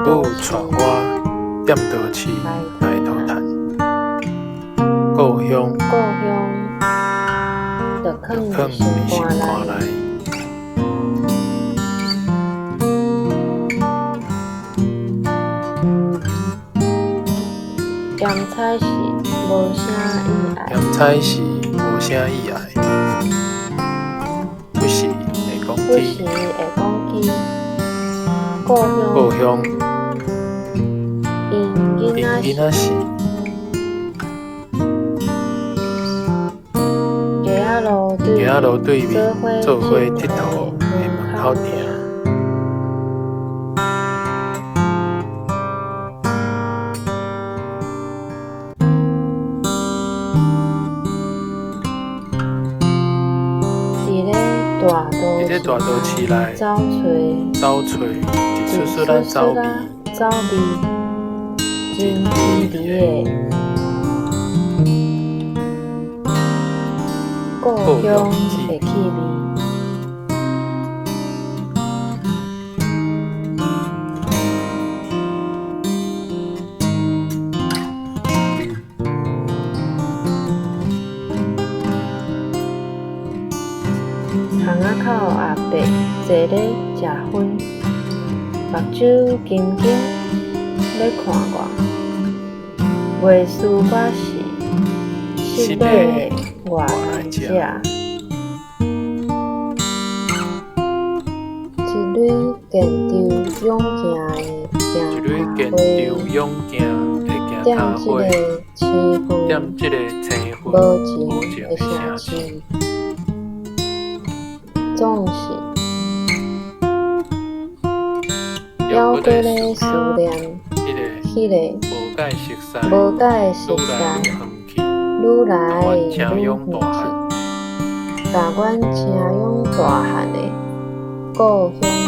母带我踮倒市来讨趁，故乡就囥放伫心肝内。咸菜是无啥意爱，咸菜是无啥意爱，不时会讲起故乡，因囡仔是行路对面做伙佚佗的门口埕。伫咧大都市内，走找一撮撮咱走味，真美丽的故乡的气味。巷仔口阿伯坐咧食薰，目睭金金咧看我，袂输我是失礼我来食。一蕊见着勇行的行头花，点这个青云无情的城市。总是犹过咧思念，迄个无解熟悉，愈来愈远去，甲阮车涌大汉的故乡。